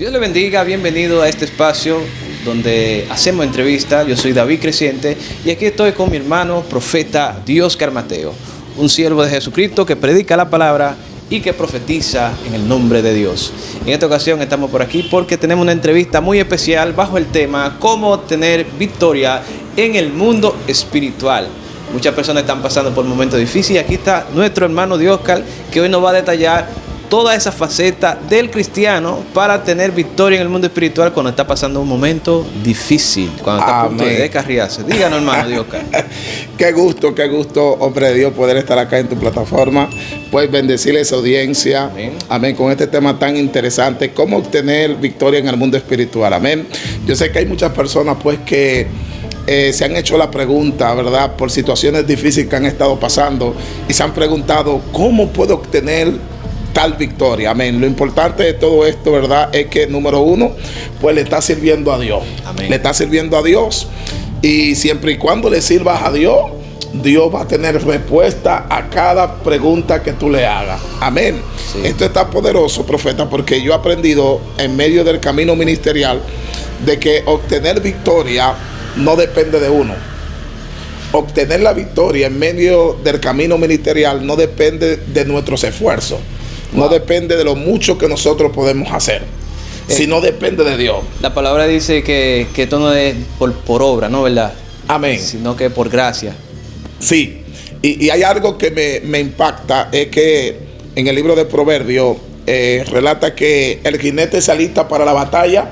Dios le bendiga, bienvenido a este espacio donde hacemos entrevistas. Yo soy David Creciente y aquí estoy con mi hermano profeta Dioscar Mateo, un siervo de Jesucristo que predica la palabra y que profetiza en el nombre de Dios. En esta ocasión estamos por aquí porque tenemos una entrevista muy especial bajo el tema cómo obtener victoria en el mundo espiritual. Muchas personas están pasando por momentos difíciles y aquí está nuestro hermano Dioscar, que hoy nos va a detallar toda esa faceta del cristiano para tener victoria en el mundo espiritual cuando está pasando un momento difícil, cuando está a punto de descarriarse. Díganos, hermano Dioscar. Qué gusto, hombre de Dios, poder estar acá en tu plataforma. Pues bendecir a esa audiencia. Amén. Amén. Con este tema tan interesante, cómo obtener victoria en el mundo espiritual. Amén. Yo sé que hay muchas personas pues que se han hecho la pregunta, ¿verdad? Por situaciones difíciles que han estado pasando y se han preguntado, ¿cómo puedo obtener tal victoria? Amén. Lo importante de todo esto, ¿verdad?, es que número uno, pues le está sirviendo a Dios. Amén. Le está sirviendo a Dios, y siempre y cuando le sirvas a Dios, Dios va a tener respuesta a cada pregunta que tú le hagas. Amén. Sí. Esto está poderoso, profeta, porque yo he aprendido en medio del camino ministerial de que obtener victoria no depende de uno. Obtener la victoria en medio del camino ministerial no depende de nuestros esfuerzos. No depende de lo mucho que nosotros podemos hacer, sino depende de Dios. La palabra dice que esto no es por obra, ¿no? ¿Verdad? Amén. Sino que por gracia. Sí. Y hay algo que me impacta, es que en el libro de Proverbios relata que el jinete se alista para la batalla,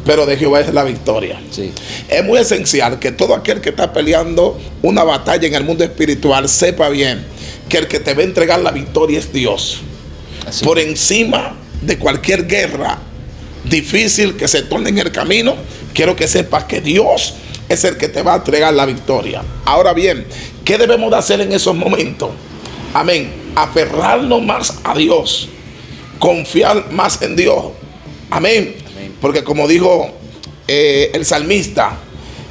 pero de Jehová es la victoria. Sí. Es muy esencial que todo aquel que está peleando una batalla en el mundo espiritual sepa bien que el que te va a entregar la victoria es Dios. Así. Por encima de cualquier guerra difícil que se torne en el camino, quiero que sepas que Dios es el que te va a entregar la victoria. Ahora bien, ¿qué debemos de hacer en esos momentos? Amén. Aferrarnos más a Dios, confiar más en Dios. Amén. Amén. Porque como dijo el salmista,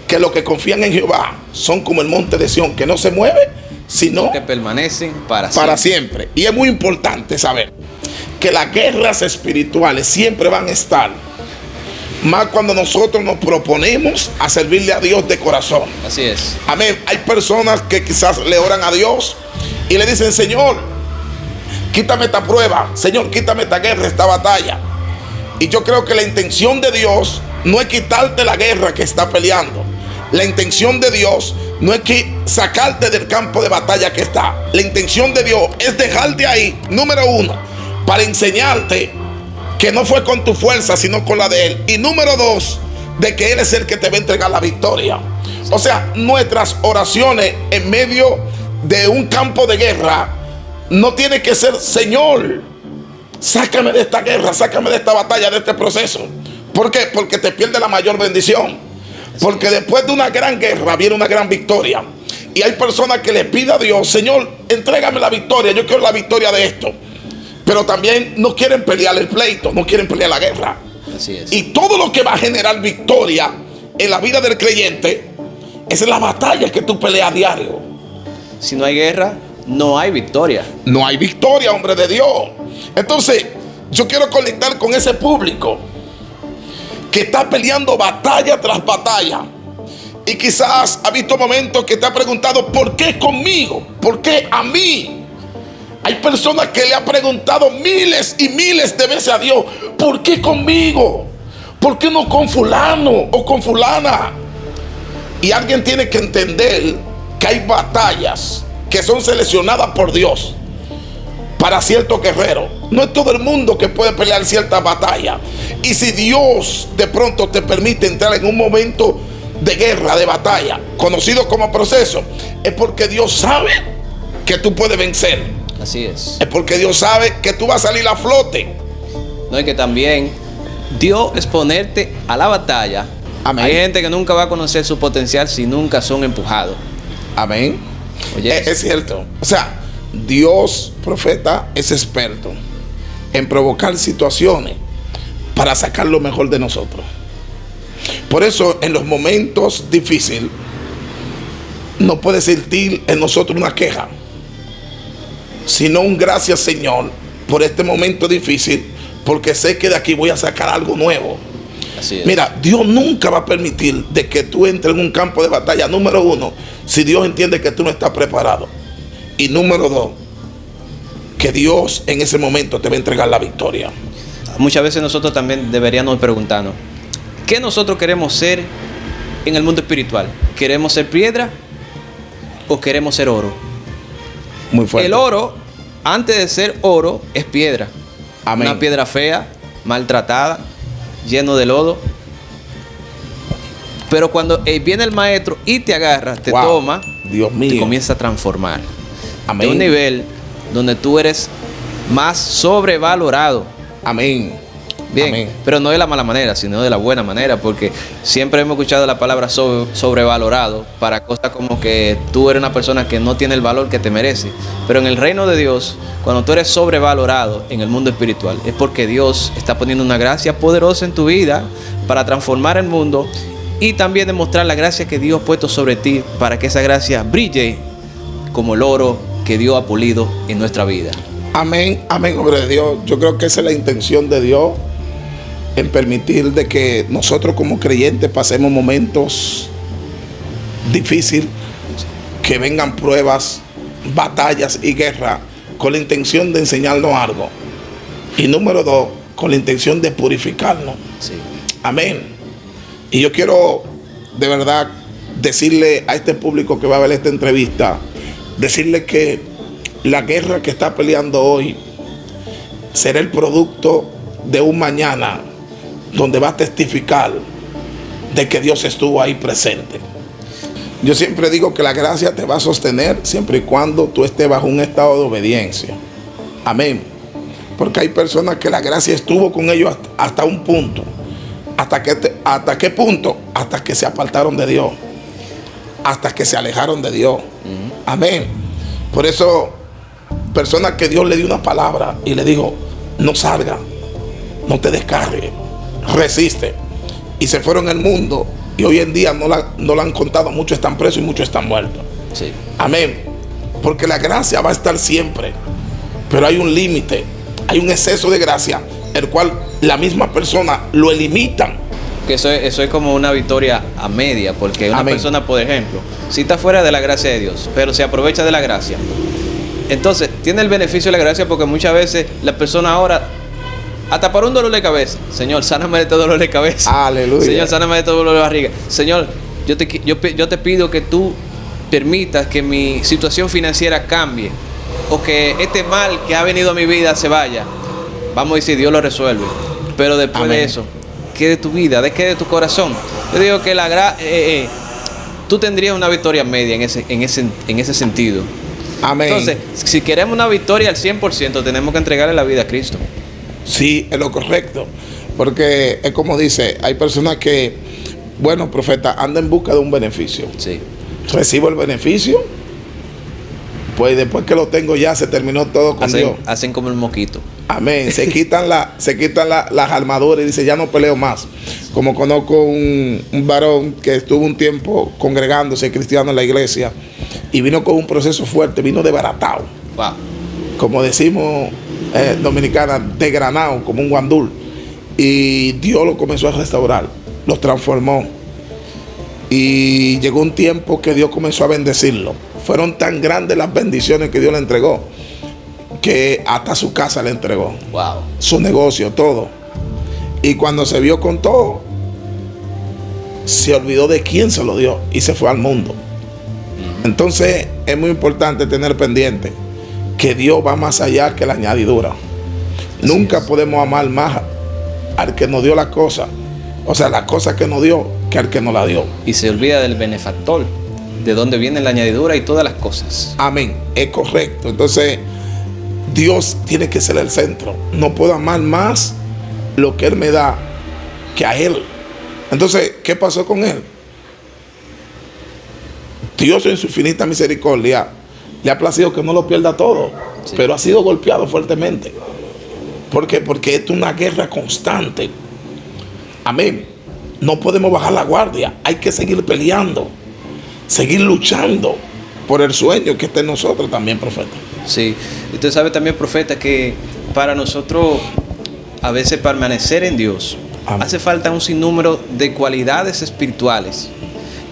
que los que confían en Jehová son como el monte de Sión, que no se mueve, sino que permanecen para siempre. Y es muy importante saber que las guerras espirituales siempre van a estar, más cuando nosotros nos proponemos a servirle a Dios de corazón. Así es. Amén. Hay personas que quizás le oran a Dios y le dicen: Señor, quítame esta prueba, Señor, quítame esta guerra, esta batalla. Y yo creo que la intención de Dios no es quitarte la guerra que está peleando. La intención de Dios no es que sacarte del campo de batalla que está. La intención de Dios es dejarte ahí, número uno, para enseñarte que no fue con tu fuerza, sino con la de Él. Y número dos, de que Él es el que te va a entregar la victoria. O sea, nuestras oraciones en medio de un campo de guerra no tiene que ser: Señor, sácame de esta guerra, sácame de esta batalla, de este proceso. ¿Por qué? Porque te pierde la mayor bendición. Porque después de una gran guerra viene una gran victoria. Y hay personas que le piden a Dios: Señor, entrégame la victoria, yo quiero la victoria de esto. Pero también no quieren pelear el pleito, no quieren pelear la guerra. Así es. Y todo lo que va a generar victoria en la vida del creyente es en las batallas que tú peleas a diario. Si no hay guerra, no hay victoria. No hay victoria, hombre de Dios. Entonces, yo quiero conectar con ese público que está peleando batalla tras batalla. Y quizás ha visto momentos que te ha preguntado: ¿por qué conmigo? ¿Por qué a mí? Hay personas que le han preguntado miles y miles de veces a Dios: ¿por qué conmigo? ¿Por qué no con fulano o con fulana? Y alguien tiene que entender que hay batallas que son seleccionadas por Dios para ciertos guerreros. No es todo el mundo que puede pelear ciertas batallas. Y si Dios de pronto te permite entrar en un momento de guerra, de batalla, conocido como proceso, es porque Dios sabe que tú puedes vencer. Así es. Es porque Dios sabe que tú vas a salir a flote. No, es que también Dios es ponerte a la batalla. Amén. Hay gente que nunca va a conocer su potencial si nunca son empujados. Amén. Oye, es cierto. O sea, Dios, profeta, es experto en provocar situaciones para sacar lo mejor de nosotros. Por eso, en los momentos difíciles, no puede sentir en nosotros una queja, sino un gracias, Señor, por este momento difícil, porque sé que de aquí voy a sacar algo nuevo. Así es. Mira, Dios nunca va a permitir de que tú entres en un campo de batalla, número uno, si Dios entiende que tú no estás preparado. Y número dos, que Dios en ese momento te va a entregar la victoria. Muchas veces nosotros también deberíamos preguntarnos, ¿qué nosotros queremos ser en el mundo espiritual? ¿Queremos ser piedra o queremos ser oro? Muy fuerte. El oro, antes de ser oro, es piedra. Amén. Una piedra fea, maltratada, lleno de lodo. Pero cuando viene el maestro y te agarra, te Wow. toma, Dios mío. te comienza a transformar. Amén. De un nivel donde tú eres más sobrevalorado. Amén. Bien, Amén. pero no de la mala manera, sino de la buena manera, porque siempre hemos escuchado la palabra sobrevalorado para cosas como que tú eres una persona que no tiene el valor que te merece. Pero en el reino de Dios, cuando tú eres sobrevalorado en el mundo espiritual, es porque Dios está poniendo una gracia poderosa en tu vida para transformar el mundo y también demostrar la gracia que Dios ha puesto sobre ti para que esa gracia brille como el oro que Dios ha pulido en nuestra vida. Amén, amén, hombre de Dios. Yo creo que esa es la intención de Dios, en permitir de que nosotros como creyentes pasemos momentos difíciles, que vengan pruebas, batallas y guerra, con la intención de enseñarnos algo. Y número dos, con la intención de purificarnos. Sí. Amén. Y yo quiero de verdad decirle a este público que va a ver esta entrevista, decirle que la guerra que está peleando hoy será el producto de un mañana donde va a testificar de que Dios estuvo ahí presente. Yo siempre digo que la gracia te va a sostener siempre y cuando tú estés bajo un estado de obediencia. Amén. Porque hay personas que la gracia estuvo con ellos hasta un punto. ¿Hasta qué punto? Hasta que se apartaron de Dios. Hasta que se alejaron de Dios. Amén. Por eso, personas que Dios le dio una palabra y le dijo, no salga, no te descargue, resiste. Y se fueron al mundo y hoy en día no la han contado. Muchos están presos y muchos están muertos. Sí. Amén. Porque la gracia va a estar siempre. Pero hay un límite, hay un exceso de gracia, el cual la misma persona lo limitan. Que eso es como una victoria a media, porque una Amén. persona, por ejemplo, si está fuera de la gracia de Dios, pero se aprovecha de la gracia, entonces tiene el beneficio de la gracia, porque muchas veces la persona ahora, hasta para un dolor de cabeza, Señor, sáname de este dolor de cabeza. Aleluya. Señor, sáname de este dolor de barriga. Señor, yo te pido que tú permitas que mi situación financiera cambie, o que este mal que ha venido a mi vida se vaya. Vamos a decir, Dios lo resuelve. Pero después Amén. de eso, ¿qué de tu vida? ¿De qué de tu corazón? Yo digo que tú tendrías una victoria media en ese sentido. Amén. Entonces, si queremos una victoria al 100%, tenemos que entregarle la vida a Cristo. Sí, es lo correcto. Porque es como dice, hay personas que, bueno, profeta, andan en busca de un beneficio. Sí. Recibo el beneficio, pues después que lo tengo ya se terminó todo con Dios. Hacen como el moquito. Amén. Se quitan las armaduras y dice, ya no peleo más. Como conozco un varón que estuvo un tiempo congregándose cristiano en la iglesia y vino con un proceso fuerte, vino desbaratado. Wow. Como decimos dominicana, desgranado, como un guandul. Y Dios lo comenzó a restaurar, los transformó. Y llegó un tiempo que Dios comenzó a bendecirlo. Fueron tan grandes las bendiciones que Dios le entregó, que hasta su casa le entregó. Wow. Su negocio, todo. Y cuando se vio con todo, se olvidó de quién se lo dio y se fue al mundo. Entonces es muy importante tener pendiente que Dios va más allá que la añadidura. Así Nunca es. podemos amar más al que nos dio la cosa, o sea, la cosa que nos dio, que al que nos la dio. Y se olvida del benefactor, de dónde viene la añadidura y todas las cosas. Amén, es correcto. Entonces Dios tiene que ser el centro. No puedo amar más lo que Él me da que a Él. Entonces, ¿qué pasó con Él? Dios en su infinita misericordia le ha placido que no lo pierda todo, Sí. pero ha sido golpeado fuertemente. ¿Por qué? Porque esto es una guerra constante. Amén. No podemos bajar la guardia. Hay que seguir peleando, seguir luchando por el sueño que está en nosotros también, profeta. Sí. Y usted sabe también, profeta, que para nosotros a veces permanecer en Dios, Amén. hace falta un sinnúmero de cualidades espirituales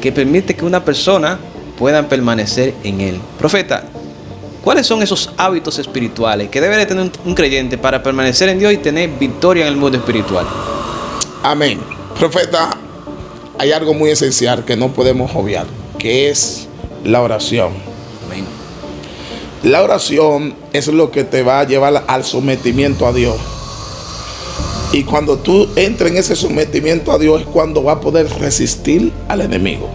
que permite que una persona pueda permanecer en Él. Profeta, ¿cuáles son esos hábitos espirituales que debe de tener un creyente para permanecer en Dios y tener victoria en el mundo espiritual? Amén. Profeta, hay algo muy esencial que no podemos obviar, que es la oración. Amén. La oración es lo que te va a llevar al sometimiento a Dios. Y cuando tú entres en ese sometimiento a Dios es cuando vas a poder resistir al enemigo.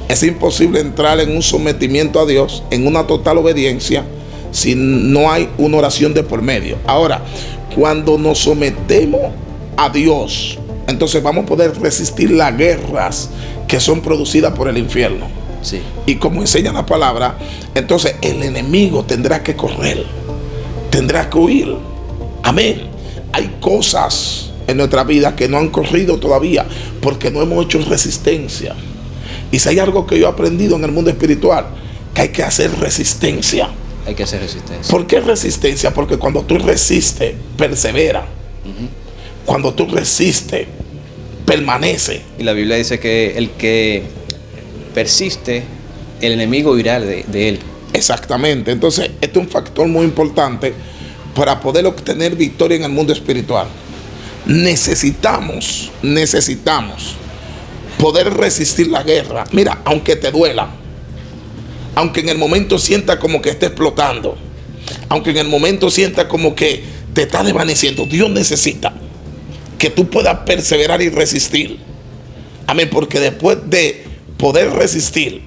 Es imposible entrar en un sometimiento a Dios, en una total obediencia, si no hay una oración de por medio. Ahora, cuando nos sometemos a Dios, entonces vamos a poder resistir las guerras que son producidas por el infierno. Sí. Y como enseña la palabra, entonces el enemigo tendrá que correr, tendrá que huir. Amén. Hay cosas en nuestra vida que no han corrido todavía porque no hemos hecho resistencia. Y si hay algo que yo he aprendido en el mundo espiritual, que hay que hacer resistencia. Hay que hacer resistencia. ¿Por qué resistencia? Porque cuando tú resistes, persevera. Cuando tú resistes, permanece. Y la Biblia dice que el que persiste, el enemigo huirá de él. Exactamente. Entonces, este es un factor muy importante para poder obtener victoria en el mundo espiritual. Necesitamos poder resistir la guerra. Mira, aunque te duela, aunque en el momento sienta como que está explotando, aunque en el momento sienta como que te está desvaneciendo, Dios necesita que tú puedas perseverar y resistir. Amén, porque después de poder resistir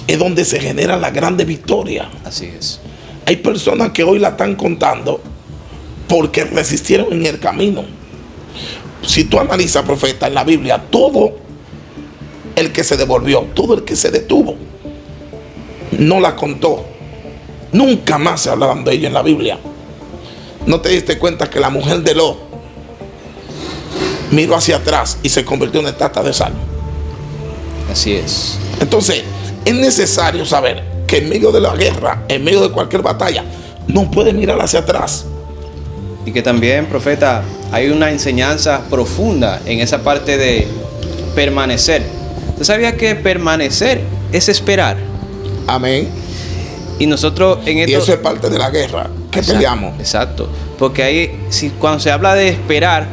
es donde se genera la grande victoria. Así es. Hay personas que hoy la están contando porque resistieron en el camino. Si tú analizas, profeta, en la Biblia, todo el que se devolvió, todo el que se detuvo, no la contó. Nunca más se hablaban de ella en la Biblia. ¿No te diste cuenta que la mujer de Lot miró hacia atrás y se convirtió en una estatua de sal? Así es. Entonces, es necesario saber que en medio de la guerra, en medio de cualquier batalla, no puedes mirar hacia atrás. Y que también, profeta, hay una enseñanza profunda en esa parte de permanecer. ¿Usted sabía que permanecer es esperar? Amén. Y nosotros en esto... Y eso es parte de la guerra que peleamos. Exacto. Porque ahí, cuando se habla de esperar,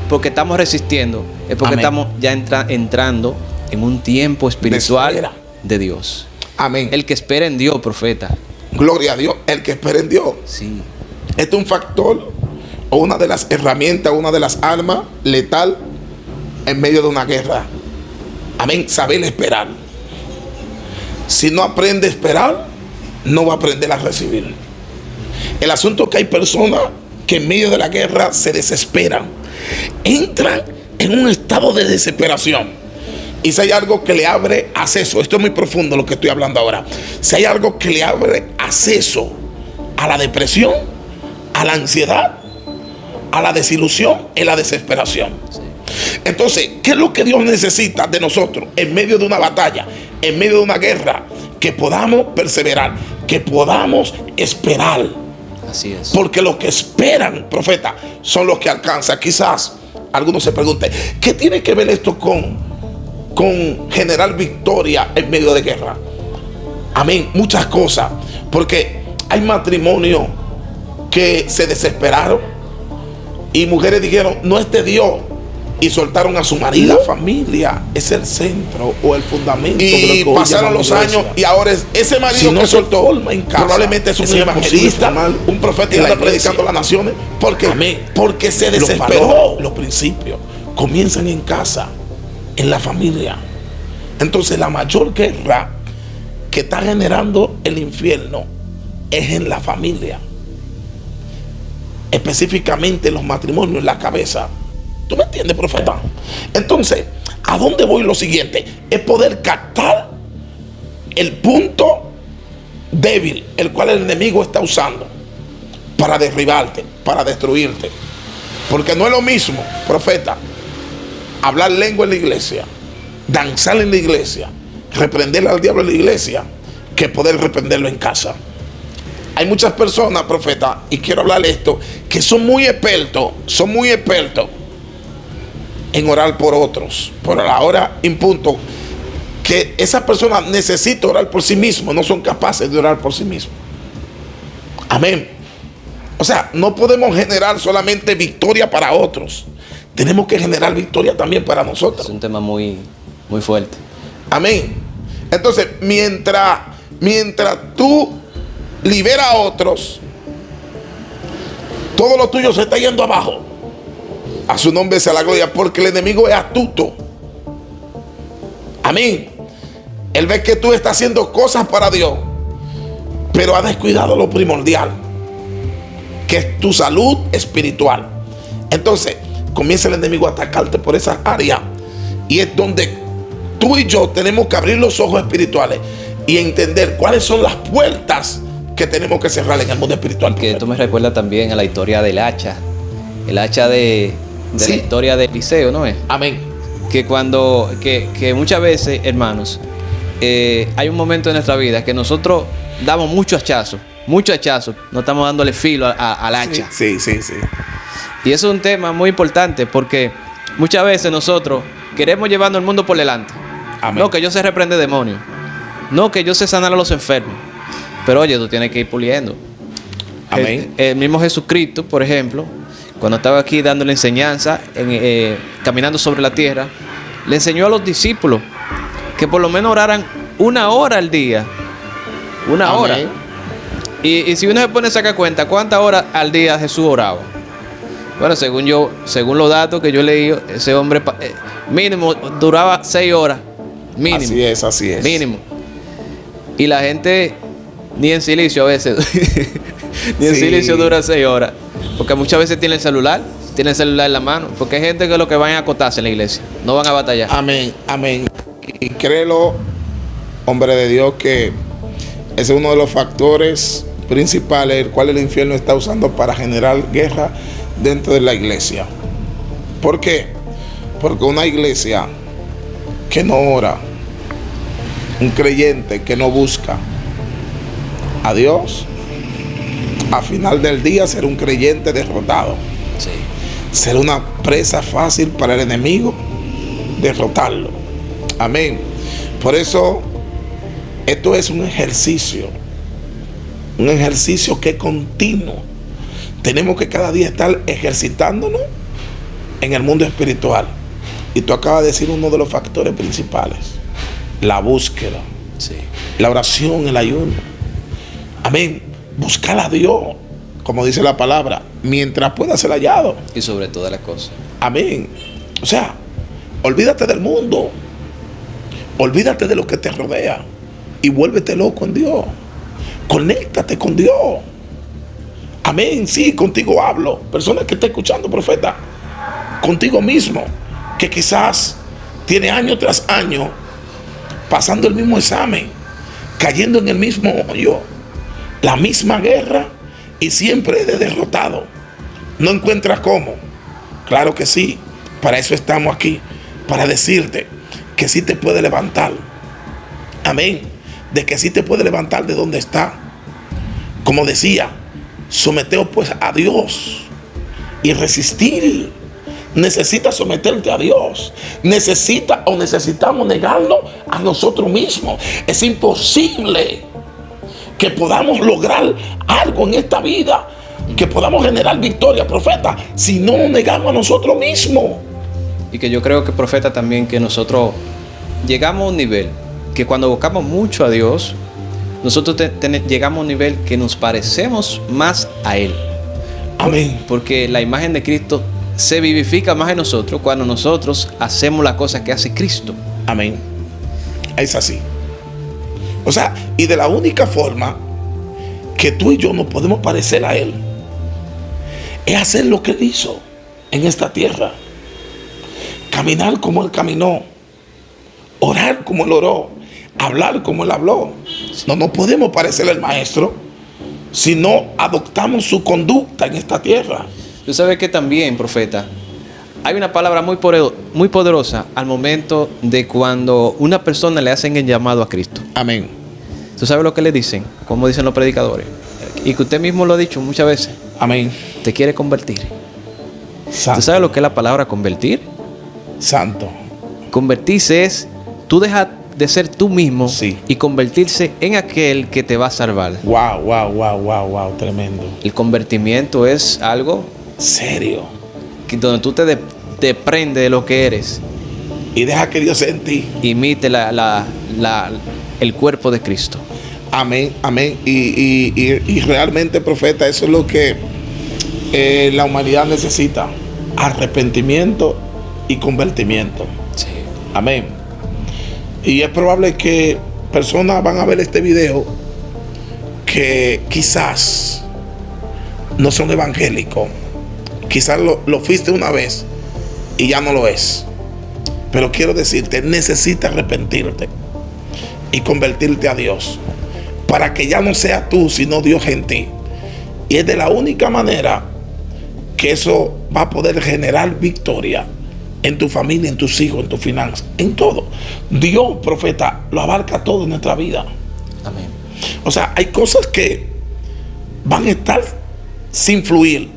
porque estamos resistiendo, es porque Amén. estamos ya entrando en un tiempo espiritual de Dios. Amén. El que espera en Dios, profeta. Gloria a Dios. El que espera en Dios. Sí. Este es un factor o una de las herramientas, una de las armas letal en medio de una guerra. Amén. Saber esperar. Si no aprende a esperar, no va a aprender a recibir. El asunto es que hay personas que en medio de la guerra se desesperan, entran en un estado de desesperación. Y si hay algo que le abre acceso, esto es muy profundo lo que estoy hablando ahora, si hay algo que le abre acceso a la depresión, a la ansiedad, a la desilusión, es la desesperación. Sí. Entonces, ¿qué es lo que Dios necesita de nosotros en medio de una batalla, en medio de una guerra? Que podamos perseverar, que podamos esperar. Así es. Porque los que esperan, profeta, son los que alcanzan. Quizás algunos se pregunten, ¿qué tiene que ver esto con generar victoria en medio de guerra? Amén, muchas cosas. Porque hay matrimonios que se desesperaron y mujeres dijeron, no es de Dios, y soltaron a su marido. La familia es el centro o el fundamento. Y pasaron los años y ahora ese marido que soltó en casa, probablemente es un evangelista, un profeta, y anda predicando a las naciones. Porque, porque se desesperó. Los principios comienzan en casa, en la familia. Entonces la mayor guerra que está generando el infierno es en la familia, específicamente en los matrimonios, en la cabeza. ¿Tú me entiendes, profeta? Entonces, ¿a dónde voy? Lo siguiente es poder captar el punto débil, el cual el enemigo está usando para derribarte, para destruirte. Porque no es lo mismo, profeta, hablar lengua en la iglesia, danzar en la iglesia, reprenderle al diablo en la iglesia, que poder reprenderlo en casa. Hay muchas personas, profeta, y quiero hablarle esto, que son muy expertos en orar por otros. Pero a la hora en punto que esa persona necesita orar por sí mismo, no son capaces de orar por sí mismo. Amén. O sea, no podemos generar solamente victoria para otros. Tenemos que generar victoria también para nosotros. Es un tema muy, muy fuerte. Amén. Entonces, mientras tú liberas a otros, todo lo tuyo se está yendo abajo. A su nombre sea la gloria, porque el enemigo es astuto. Amén. Él ve que tú estás haciendo cosas para Dios, pero ha descuidado lo primordial, que es tu salud espiritual. Entonces comienza el enemigo a atacarte por esas áreas, y es donde tú y yo tenemos que abrir los ojos espirituales y entender cuáles son las puertas que tenemos que cerrar en el mundo espiritual. Que esto me recuerda también a la historia del hacha. El hacha de Sí. la historia de Eliseo, ¿no es? Amén. Que muchas veces, hermanos, hay un momento en nuestra vida que nosotros damos mucho hachazo, no estamos dándole filo al hacha. Sí. Y eso es un tema muy importante, porque muchas veces nosotros queremos llevando el mundo por delante. Amén. No, que yo sé reprender demonios, no, que yo sé sanar a los enfermos, pero oye, tú tienes que ir puliendo. Amén. El mismo Jesucristo, por ejemplo, cuando estaba aquí dando la enseñanza, caminando sobre la tierra, le enseñó a los discípulos que por lo menos oraran 1 hora al día. 1 Amén. hora. Y si uno se pone a sacar cuenta, ¿cuántas horas al día Jesús oraba? Bueno, según los datos que yo leí, ese hombre mínimo duraba 6 horas. Mínimo. Así es. Mínimo. Y la gente ni en silicio a veces. Ni en Sí. silicio dura 6 horas. Porque muchas veces tiene el celular en la mano. Porque hay gente que lo que van a acotarse en la iglesia. No van a batallar. Amén. Y créelo, hombre de Dios, que ese es uno de los factores principales el cual el infierno está usando para generar guerra dentro de la iglesia. ¿Por qué? Porque una iglesia que no ora, un creyente que no busca a Dios, a final del día será un creyente derrotado. Sí. Será una presa fácil para el enemigo derrotarlo. Amén. Por eso esto es un ejercicio que es continuo. Tenemos que cada día estar ejercitándonos en el mundo espiritual. Y tú acabas de decir uno de los factores principales: la búsqueda, Sí. la oración, el ayuno. Amén. Buscar a Dios, como dice la palabra, mientras pueda ser hallado. Y sobre todas las cosas. Amén. O sea, olvídate del mundo, olvídate de lo que te rodea y vuélvete loco en Dios. Conéctate con Dios. Amén. Sí, contigo hablo. Persona que está escuchando, profeta, contigo mismo, que quizás tiene año tras año pasando el mismo examen, cayendo en el mismo hoyo, la misma guerra, y siempre de derrotado. ¿No encuentras cómo? Claro que sí. Para eso estamos aquí, para decirte que sí te puede levantar. Amén. De que sí te puede levantar de donde está. Como decía, someteos pues a Dios y resistir. Necesitas someterte a Dios. Necesitamos negarlo a nosotros mismos. Es imposible que podamos lograr algo en esta vida, que podamos generar victoria, profeta, si no negamos a nosotros mismos. Y que yo creo que, profeta, también que nosotros llegamos a un nivel que cuando buscamos mucho a Dios, nosotros llegamos a un nivel que nos parecemos más a Él. Amén. Porque la imagen de Cristo se vivifica más en nosotros cuando nosotros hacemos las cosas que hace Cristo. Amén. Es así. O sea, y de la única forma que tú y yo nos podemos parecer a Él es hacer lo que Él hizo en esta tierra. Caminar como Él caminó, orar como Él oró, hablar como Él habló. No nos podemos parecer al Maestro si no adoptamos su conducta en esta tierra. Tú sabes que también, profeta, hay una palabra muy poderosa al momento de cuando una persona le hacen el llamado a Cristo. Amén. ¿Tú sabes lo que le dicen? Como dicen los predicadores. y que usted mismo lo ha dicho muchas veces, Amén. te quiere convertir. Santo. ¿Tú sabes lo que es la palabra convertir? Santo. Convertirse es tú dejas de ser tú mismo, Sí. y convertirse en aquel que te va a salvar. Wow, wow, wow, wow, wow, tremendo. El convertimiento es algo Serio. donde tú te desprendes de lo que eres, Y deja que Dios sea en ti. imite el cuerpo de Cristo. Amén, amén. Y realmente, profeta, eso es lo que la humanidad necesita. Arrepentimiento y convertimiento. Sí. Amén. Y es probable que personas van a ver este video que quizás no son evangélicos. Quizás lo fuiste una vez y ya no lo es. Pero quiero decirte, necesitas arrepentirte y convertirte a Dios, para que ya no sea tú, sino Dios en ti. Y es de la única manera que eso va a poder generar victoria en tu familia, en tus hijos, en tus finanzas, en todo. Dios, profeta, lo abarca todo en nuestra vida. Amén. O sea, hay cosas que van a estar sin fluir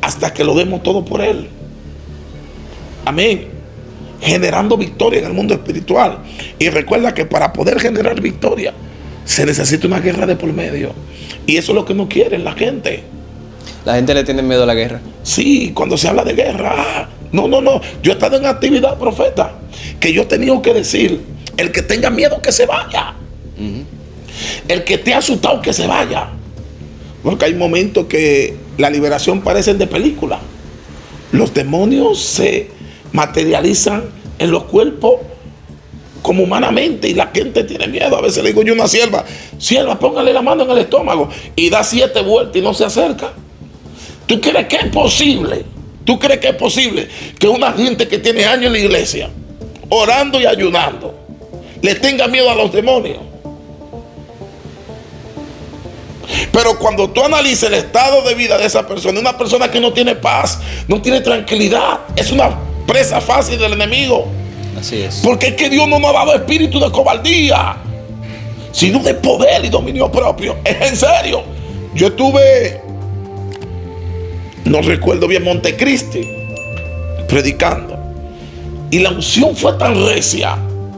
hasta que lo demos todo por Él. Amén. Generando victoria en el mundo espiritual. Y recuerda que para poder generar victoria se necesita una guerra de por medio. Y eso es lo que no quieren la gente. La gente le tiene miedo a la guerra. Sí, cuando se habla de guerra. No. Yo he estado en actividad, profeta, que yo he tenido que decir: el que tenga miedo, que se vaya. El que esté asustado, que se vaya. Porque hay momentos que la liberación parece de película. Los demonios se materializan en los cuerpos como humanamente, y la gente tiene miedo. A veces le digo yo a una sierva: póngale la mano en el estómago, y da 7 vueltas y no se acerca. ¿Tú crees que es posible? ¿Tú crees que es posible que una gente que tiene años en la iglesia, orando y ayunando, le tenga miedo a los demonios? Pero cuando tú analizas el estado de vida de esa persona, una persona que no tiene paz, no tiene tranquilidad, es una presa fácil del enemigo. Así es. Porque es que Dios no nos ha dado espíritu de cobardía, sino de poder y dominio propio. Es en serio. Yo estuve, no recuerdo bien, Montecristi, predicando, y la unción fue tan recia,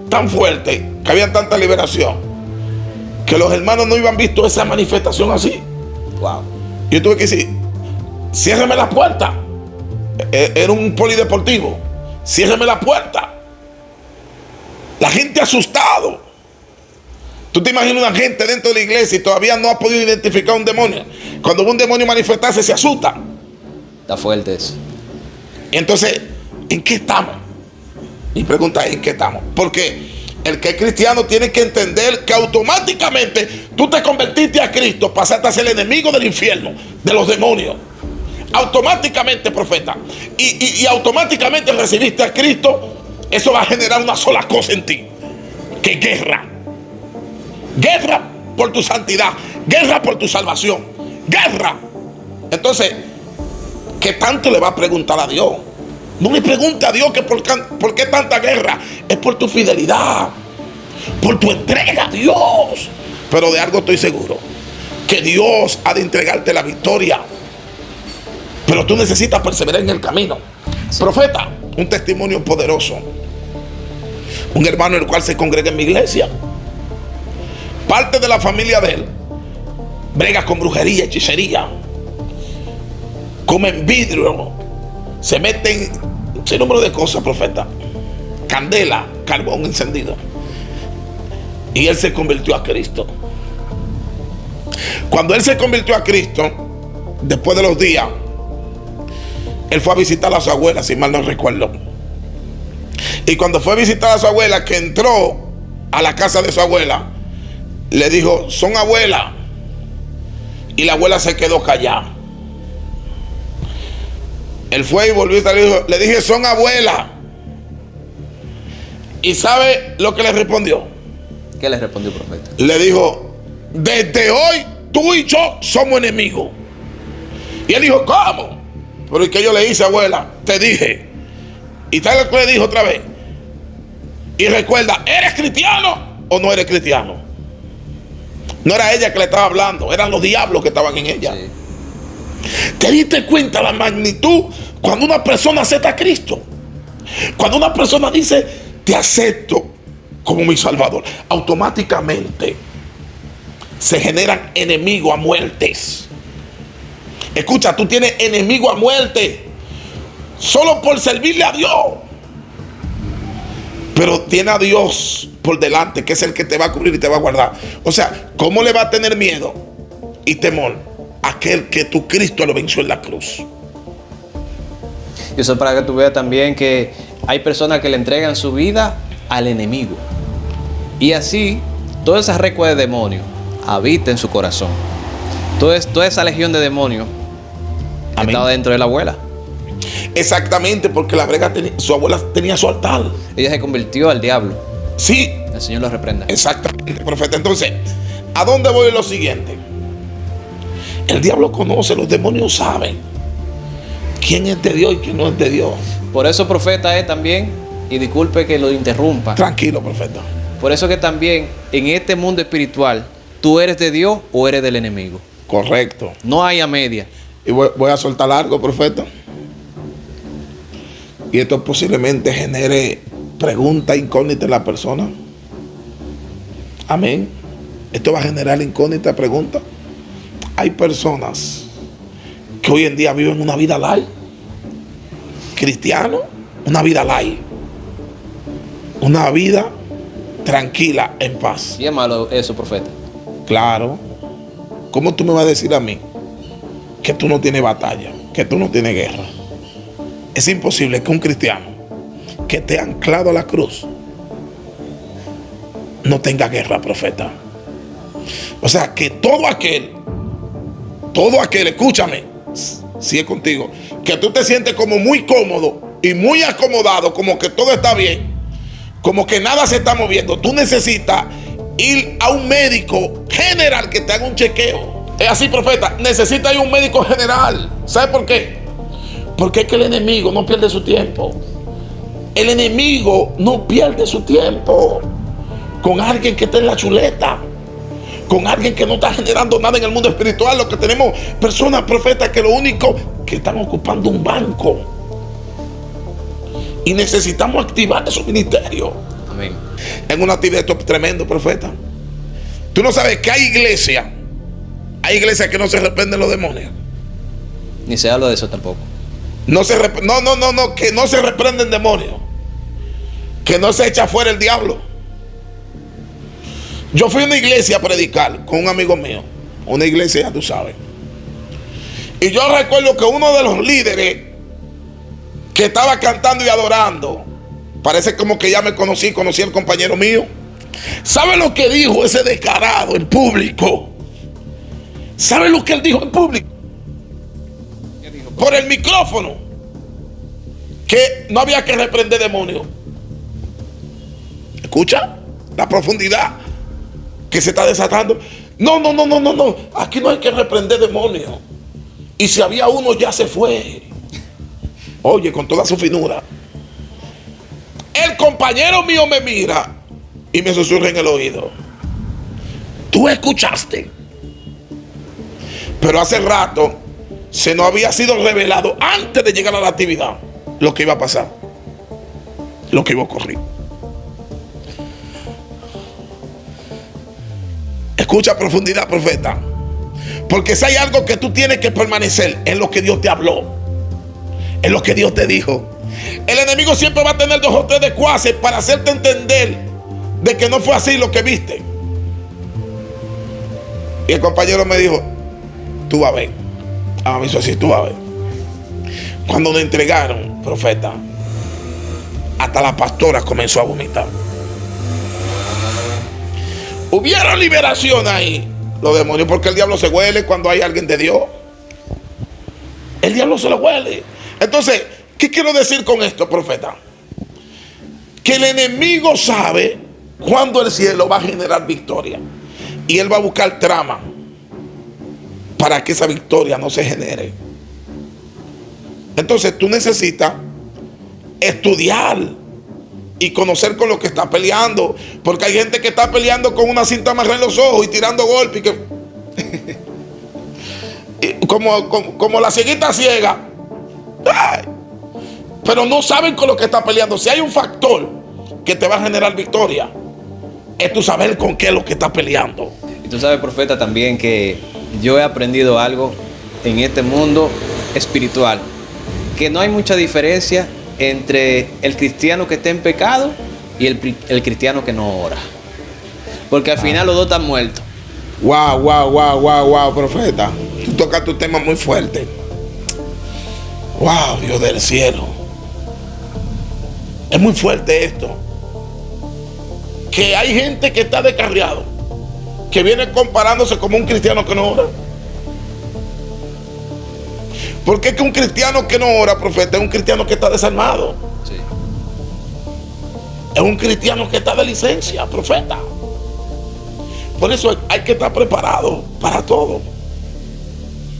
tan fuerte, que había tanta liberación, que los hermanos no habían visto esa manifestación así. Wow. Yo tuve que decir: ciérreme la puerta. Era un polideportivo. Ciérreme la puerta. La gente asustado. Tú te imaginas una gente dentro de la iglesia y todavía no ha podido identificar un demonio. Cuando ve un demonio manifestarse, se asusta. Está fuerte eso. Y entonces, ¿en qué estamos? Mi pregunta es: ¿en qué estamos? Porque el que es cristiano tiene que entender que automáticamente tú te convertiste a Cristo, pasaste a ser el enemigo del infierno, de los demonios. Automáticamente, profeta. Y automáticamente recibiste a Cristo. Eso va a generar una sola cosa en ti: que guerra. Guerra por tu santidad. Guerra por tu salvación. Guerra. Entonces, ¿qué tanto le va a preguntar a Dios? No le pregunte a Dios que por qué tanta guerra. Es por tu fidelidad, por tu entrega a Dios. Pero de algo estoy seguro: que Dios ha de entregarte la victoria. Pero tú necesitas perseverar en el camino. Sí. Profeta, un testimonio poderoso. Un hermano el cual se congrega en mi iglesia. Parte de la familia de él brega con brujería, hechicería, comen vidrio, se meten un sinnúmero de cosas, profeta. Candela, carbón encendido. Y él se convirtió a Cristo. Cuando él se convirtió a Cristo, después de los días, él fue a visitar a su abuela, si mal no recuerdo. Y cuando fue a visitar a su abuela, que entró a la casa de su abuela, le dijo: son abuela. Y la abuela se quedó callada. Él fue y volvió y le dije: son abuela. ¿Y sabe lo que le respondió? ¿Qué le respondió el profeta? Le dijo: desde hoy tú y yo somos enemigos. Y él dijo: ¿cómo? Pero ¿y qué yo le hice, abuela? Te dije. ¿Y sabes lo que le dijo otra vez? Y recuerda: ¿eres cristiano o no eres cristiano? No era ella que le estaba hablando, eran los diablos que estaban en ella. Sí. ¿Te diste cuenta la magnitud cuando una persona acepta a Cristo? Cuando una persona dice, te acepto como mi Salvador, automáticamente se generan enemigos a muertes. Escucha, tú tienes enemigo a muerte solo por servirle a Dios. Pero tiene a Dios por delante, que es el que te va a cubrir y te va a guardar. O sea, ¿cómo le va a tener miedo y temor a aquel que tu Cristo lo venció en la cruz? Y eso para que tú veas también que hay personas que le entregan su vida al enemigo. Y así, toda esa recua de demonios habita en su corazón. Toda esa legión de demonios estaba dentro de la abuela. Exactamente, porque la brega su abuela tenía su altar. Ella se convirtió al diablo. Sí. El Señor lo reprenda. Exactamente, profeta. Entonces, ¿a dónde voy lo siguiente? El diablo conoce, los demonios saben quién es de Dios y quién no es de Dios. Por eso, profeta, es también, y disculpe que lo interrumpa. Tranquilo, profeta. Por eso que también en este mundo espiritual, tú eres de Dios o eres del enemigo. Correcto. No hay a media. Y voy a soltar algo, profeta. Y esto posiblemente genere preguntas incógnitas en la persona. Amén. Esto va a generar incógnitas, preguntas. Hay personas que hoy en día viven una vida light. Cristiano, una vida light. Una vida tranquila, en paz. Y es malo eso, profeta. Claro. ¿Cómo tú me vas a decir a mí que tú no tienes batalla, que tú no tienes guerra? Es imposible que un cristiano que esté anclado a la cruz no tenga guerra, profeta. O sea, que todo aquel, escúchame, si es contigo, que tú te sientes como muy cómodo y muy acomodado, como que todo está bien, como que nada se está moviendo, tú necesitas ir a un médico general que te haga un chequeo. Es así, profeta, necesita ir a un médico general. ¿Sabe por qué? Porque es que el enemigo no pierde su tiempo. El enemigo no pierde su tiempo con alguien que está en la chuleta, con alguien que no está generando nada en el mundo espiritual. Lo que tenemos personas, profetas, que lo único que están ocupando un banco. Y necesitamos activar esos ministerios. Amén. En una actividad, esto es tremendo, profeta. Tú no sabes que hay iglesias que no se reprenden los demonios. Ni se habla de eso tampoco. No, que no se reprenden demonios, que no se echa fuera el diablo. Yo fui a una iglesia a predicar con un amigo mío, una iglesia, ya tú sabes, y yo recuerdo que uno de los líderes que estaba cantando y adorando, parece como que ya me conocí al compañero mío. ¿Sabe lo que dijo ese descarado en público? ¿Sabe lo que él dijo en público? Por el micrófono, que no había que reprender demonios. Escucha la profundidad que se está desatando. No, aquí no hay que reprender demonios. Y si había uno, ya se fue. Oye, con toda su finura. El compañero mío me mira y me susurra en el oído: tú escuchaste. Pero hace rato se nos había sido revelado antes de llegar a la actividad lo que iba a pasar, lo que iba a ocurrir. Escucha a profundidad, profeta, porque si hay algo que tú tienes que permanecer, en lo que Dios te habló, en lo que Dios te dijo. El enemigo siempre va a tener 2 o 3 descuaces para hacerte entender de que no fue así lo que viste. Y el compañero me dijo: tú vas a ver. A mí eso así, tú vas a ver. Cuando nos entregaron, profeta, hasta la pastora comenzó a vomitar. Hubieron liberación ahí, los demonios, porque el diablo se huele cuando hay alguien de Dios. El diablo se lo huele. Entonces, ¿qué quiero decir con esto, profeta? Que el enemigo sabe cuándo el cielo va a generar victoria, y él va a buscar trama para que esa victoria no se genere. Entonces tú necesitas estudiar y conocer con lo que está peleando. Porque hay gente que está peleando con una cinta amarrada en los ojos y tirando golpes. Como la cieguita ciega. ¡Ay! Pero no saben con lo que está peleando. Si hay un factor que te va a generar victoria, es tú saber con qué es lo que está peleando. Y tú sabes, profeta, también que yo he aprendido algo en este mundo espiritual, que no hay mucha diferencia entre el cristiano que está en pecado y el cristiano que no ora, porque al final los dos están muertos. Wow, profeta. Tú tocas tu tema muy fuerte. Wow, Dios del cielo. Es muy fuerte esto. Que hay gente que está descarriado, que viene comparándose como un cristiano que no ora. Porque es que un cristiano que no ora, profeta, es un cristiano que está desarmado. Sí. Es un cristiano que está de licencia, profeta. Por eso hay que estar preparado para todo.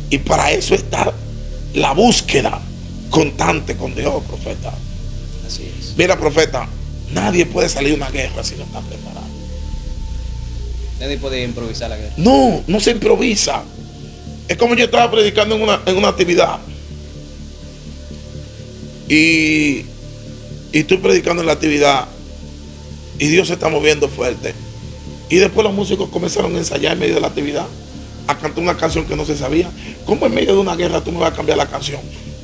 Y para eso está la búsqueda constante con Dios, profeta. Así es. Mira, profeta, nadie puede salir de una guerra si no está preparado. Nadie puede improvisar la guerra. No se improvisa. Es como yo estaba predicando en una actividad. Y estoy predicando en la actividad. Y Dios se está moviendo fuerte. Y después los músicos comenzaron a ensayar en medio de la actividad, a cantar una canción que no se sabía. ¿Cómo en medio de una guerra tú me vas a cambiar la canción?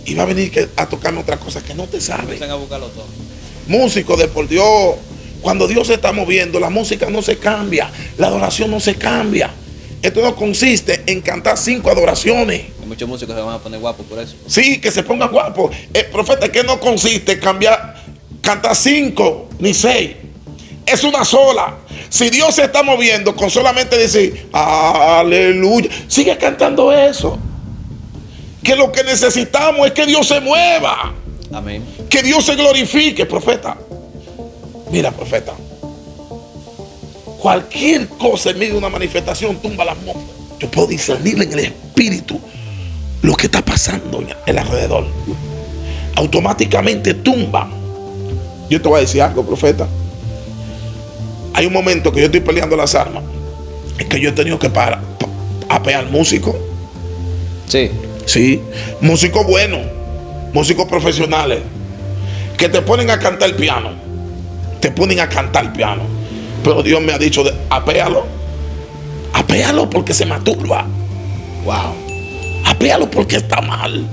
Y va a venir a tocarme otra cosa que no te sabe. Empiezan a buscarlo todo. Músicos de por Dios, cuando Dios se está moviendo, la música no se cambia, la adoración no se cambia. Esto no consiste en cantar 5 adoraciones. Y muchos músicos se van a poner guapos por eso. Sí, que se pongan guapos. Profeta, que no consiste en cantar 5 ni 6. Es una sola. Si Dios se está moviendo con solamente decir aleluya, sigue cantando eso. Que lo que necesitamos es que Dios se mueva. Amén. Que Dios se glorifique, profeta. Mira, profeta, cualquier cosa en medio de una manifestación tumba las montañas. Yo puedo discernir en el espíritu lo que está pasando en el alrededor. Automáticamente tumba. Yo te voy a decir algo, profeta. Hay un momento que yo estoy peleando las armas, es que yo he tenido que apear músicos. Sí. Sí, músicos buenos, músicos profesionales, que te ponen a cantar el piano. Te ponen a cantar el piano. Pero Dios me ha dicho, apéalo. Apéalo porque se masturba. Wow. Apéalo porque está mal.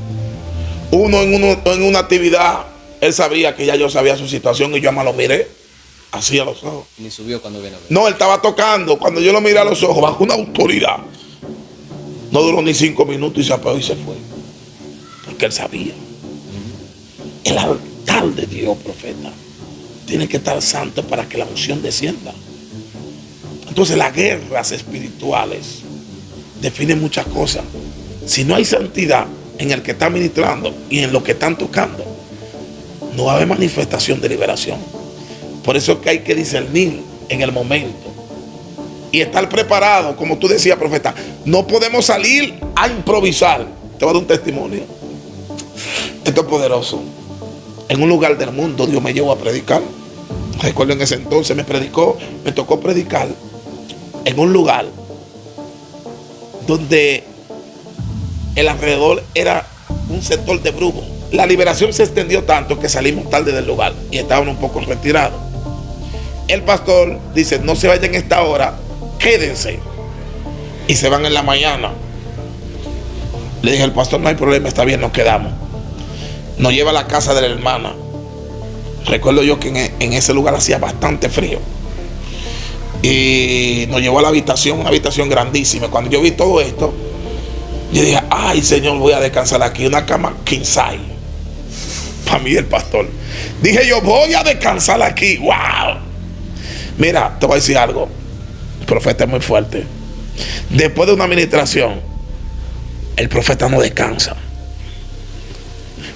Uno en una actividad, él sabía que ya yo sabía su situación y yo me lo miré así a los ojos. Ni subió cuando viene a ver. No, él estaba tocando. Cuando yo lo miré a los ojos, bajo una autoridad, no duró ni 5 minutos y se apeó y se fue. Porque él sabía. El altar de Dios, profeta, tiene que estar santo para que la unción descienda. Entonces las guerras espirituales definen muchas cosas. Si no hay santidad en el que está ministrando y en lo que están tocando, no va a haber manifestación de liberación. Por eso es que hay que discernir en el momento y estar preparado, como tú decías, profeta. No podemos salir a improvisar. Te voy a dar un testimonio. Esto es poderoso. En un lugar del mundo Dios me llevó a predicar. Recuerdo en ese entonces me tocó predicar en un lugar donde el alrededor era un sector de brujos. La liberación se extendió tanto que salimos tarde del lugar y estaban un poco retirados. El pastor dice, no se vayan a esta hora, quédense. Y se van en la mañana. Le dije al pastor, no hay problema, está bien, nos quedamos. Nos lleva a la casa de la hermana. Recuerdo yo que en ese lugar hacía bastante frío. Y nos llevó a la habitación, una habitación grandísima. Cuando yo vi todo esto, yo dije, ay Señor, voy a descansar aquí. Una cama king size. Para mí el pastor. Dije yo, voy a descansar aquí. Wow. Mira, te voy a decir algo. El profeta es muy fuerte. Después de una administración, el profeta no descansa.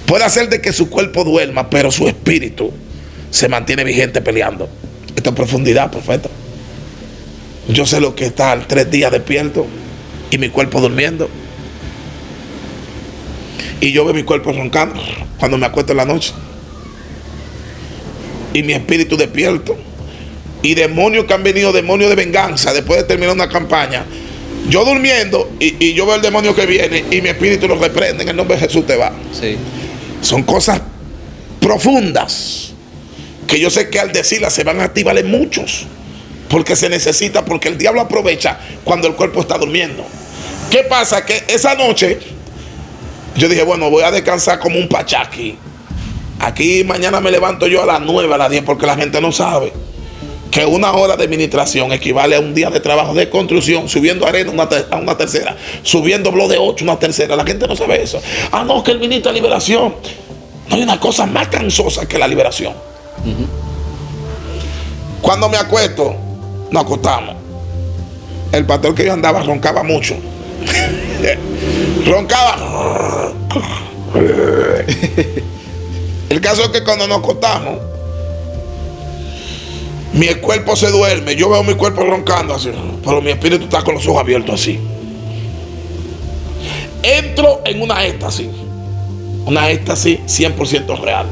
Puede hacer de que su cuerpo duerma, pero su espíritu se mantiene vigente peleando. Esto es profundidad, profeta. Yo sé lo que está 3 días despierto y mi cuerpo durmiendo. Y yo veo mi cuerpo roncando cuando me acuesto en la noche. y mi espíritu despierto. Y demonios que han venido, demonios de venganza, después de terminar una campaña, yo durmiendo y yo veo el demonio que viene y mi espíritu lo reprende. En el nombre de Jesús te va. Sí. Son cosas profundas que yo sé que al decirlas se van a activar en muchos, porque se necesita, porque el diablo aprovecha cuando el cuerpo está durmiendo. ¿Qué pasa? Que esa noche yo dije, bueno, voy a descansar como un pachaki. Aquí mañana me levanto yo a las 9, a las 10, porque la gente no sabe que una hora de administración equivale a un día de trabajo de construcción, subiendo arena a una tercera, subiendo bloque de 8 una tercera. La gente no sabe eso. Ah, no, que el ministro de liberación. No hay una cosa más cansosa que la liberación. Cuando me acuesto, nos acostamos. El pastor que yo andaba roncaba mucho. Roncaba. El caso es que cuando nos acostamos, mi cuerpo se duerme. Yo veo mi cuerpo roncando así, pero mi espíritu está con los ojos abiertos así. Entro en una éxtasis 100% real.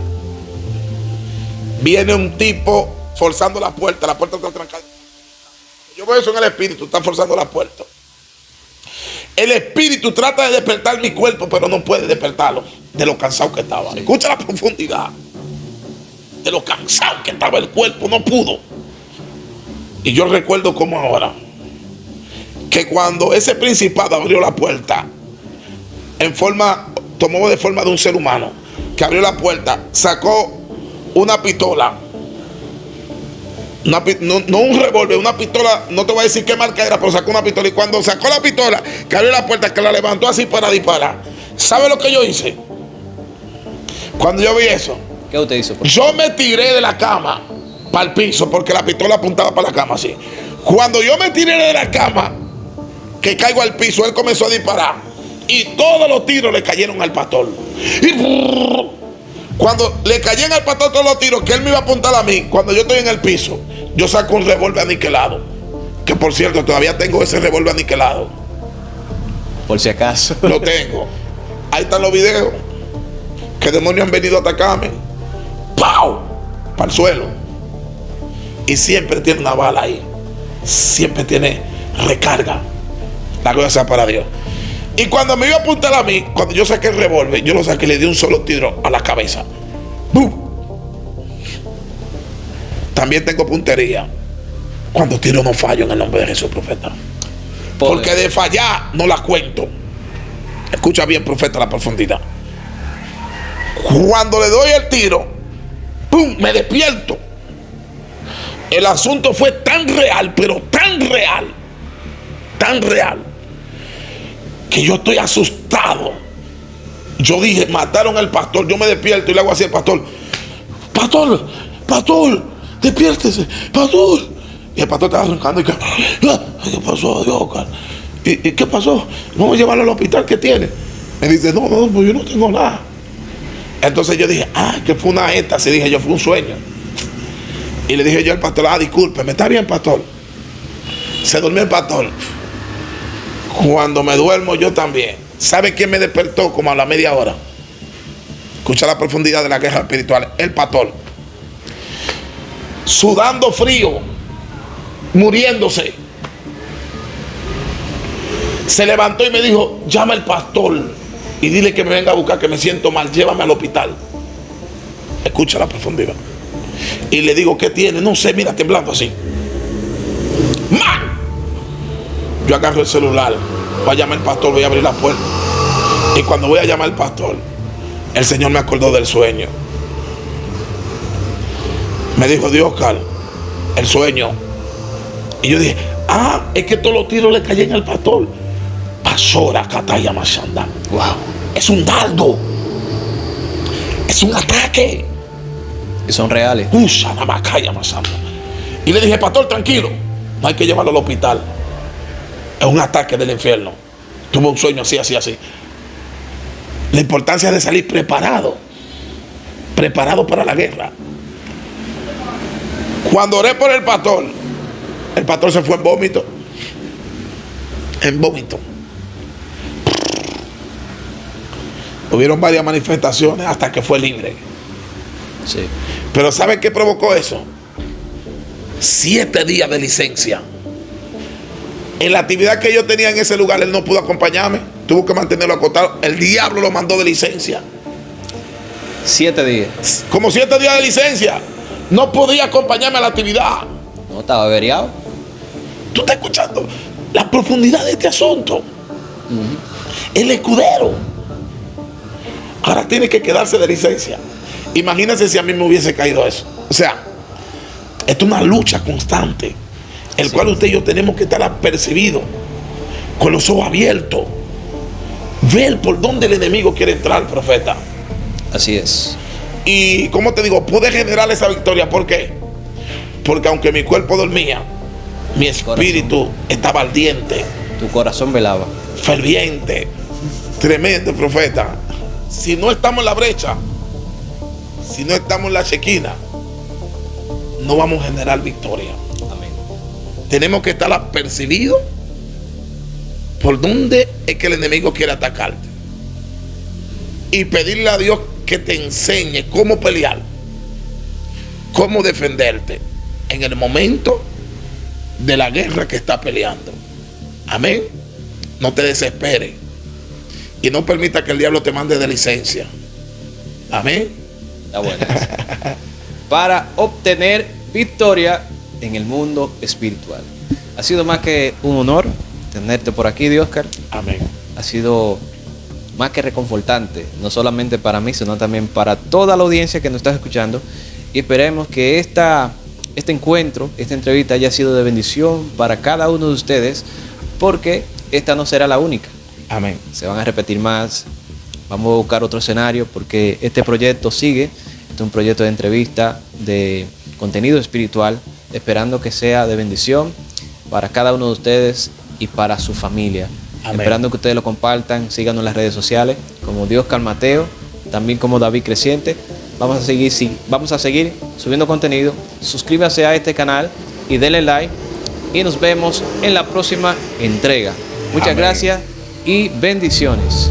Viene un tipo forzando la puerta está trancada. Yo veo eso en el espíritu, está forzando la puerta. El espíritu trata de despertar mi cuerpo, pero no puede despertarlo de lo cansado que estaba. Sí. Escucha la profundidad. De lo cansado que estaba el cuerpo, no pudo. Y yo recuerdo como ahora, que cuando ese principado abrió la puerta, tomó de forma de un ser humano, que abrió la puerta, sacó una pistola, no un revólver, una pistola, no te voy a decir qué marca era, pero sacó una pistola. Y cuando sacó la pistola, que abrió la puerta, que la levantó así para disparar, ¿sabe lo que yo hice? Cuando yo vi eso, ¿qué usted hizo? Yo me tiré de la cama para el piso, porque la pistola apuntaba para la cama así. Cuando yo me tiré de la cama, que caigo al piso, él comenzó a disparar y todos los tiros le cayeron al pastor. Y cuando le caían al pastor todos los tiros, que él me iba a apuntar a mí, cuando yo estoy en el piso, yo saco un revólver aniquilado, que por cierto todavía tengo ese revólver aniquilado, por si acaso. lo tengo. Ahí están los videos que demonios han venido a atacarme. ¡Pau! Para el suelo. Y siempre tiene una bala ahí, siempre tiene recarga. La gloria sea para Dios. Y cuando me iba a apuntar a mí, cuando yo saqué el revólver, yo lo saqué y le di un solo tiro a la cabeza. ¡Bum! También tengo puntería. Cuando tiro no fallo, en el nombre de Jesús, profeta. Porque de fallar no la cuento. Escucha bien, profeta, la profundidad. Cuando le doy el tiro, ¡pum!, me despierto. El asunto fue tan real, pero tan real, que yo estoy asustado. Yo dije, mataron al pastor. Yo me despierto y le hago así al pastor: pastor, despiértese, pastor. Y el pastor estaba arrancando y que, ¿qué pasó, Dios? ¿Y qué pasó? Vamos a llevarlo al hospital, ¿qué tiene? Me dice, no, pues yo no tengo nada. Entonces yo dije, que fue una éxtasis. Dije yo, fue un sueño. Y le dije yo al pastor, discúlpeme, ¿está bien, pastor? Se durmió el pastor. Cuando me duermo yo también. ¿Sabe quién me despertó como a la media hora? Escucha la profundidad de la guerra espiritual. El pastor, sudando frío, muriéndose, se levantó y me dijo, llama al pastor y dile que me venga a buscar, que me siento mal, llévame al hospital. Escucha la profundidad. Y le digo, ¿qué tiene? No sé, mira, temblando así. ¡Man! Yo agarro el celular, voy a llamar al pastor, voy a abrir la puerta. Y cuando voy a llamar al pastor, el Señor me acordó del sueño. Me dijo, Dios, Oscar, el sueño. Y yo dije, es que todos los tiros le caían al pastor. Pasora, Kataya Mashanda. Wow. Es un dardo. Es un ataque. Y son reales. Y le dije, pastor, tranquilo, no hay que llevarlo al hospital. Es un ataque del infierno. Tuve un sueño así. La importancia de salir preparado para la guerra. Cuando oré por el pastor se fue en vómito. Hubieron varias manifestaciones hasta que fue libre. Sí. Pero ¿sabe qué provocó eso? 7 días de licencia. En la actividad que yo tenía en ese lugar, él no pudo acompañarme. Tuvo que mantenerlo acostado. El diablo lo mandó de licencia. 7 días. Como 7 días de licencia. No podía acompañarme a la actividad. No, estaba averiado. ¿Tú estás escuchando la profundidad de este asunto? El escudero ahora tiene que quedarse de licencia. Imagínense si a mí me hubiese caído eso. O sea, esto es una lucha constante, el cual usted y yo tenemos que estar apercibidos, con los ojos abiertos, ver por dónde el enemigo quiere entrar, profeta. Así es. Y como te digo, pude generar esa victoria. ¿Por qué? Porque aunque mi cuerpo dormía, mi espíritu estaba ardiente. Tu corazón velaba. Ferviente. Tremendo, profeta. Si no estamos en la brecha, si no estamos en la chequina, no vamos a generar victoria. Amén. Tenemos que estar apercibidos por dónde es que el enemigo quiere atacarte. Y pedirle a Dios que te enseñe cómo pelear, cómo defenderte en el momento de la guerra que está peleando. Amén. No te desesperes y no permita que el diablo te mande de licencia. Amén. Está bueno. Para obtener victoria en el mundo espiritual. Ha sido más que un honor tenerte por aquí, Dioscar. Amén. Ha sido más que reconfortante, no solamente para mí, sino también para toda la audiencia que nos está escuchando. Y esperemos que este encuentro, esta entrevista haya sido de bendición para cada uno de ustedes, porque esta no será la única. Amén. Se van a repetir más. Vamos a buscar otro escenario, porque este proyecto sigue. Este es un proyecto de entrevista, de contenido espiritual, esperando que sea de bendición para cada uno de ustedes y para su familia. Amén. Esperando que ustedes lo compartan, síganos en las redes sociales como Dioscar Mateo, también como David Creciente. Vamos a seguir subiendo contenido. Suscríbase a este canal y denle like, y nos vemos en la próxima entrega. Muchas gracias y bendiciones.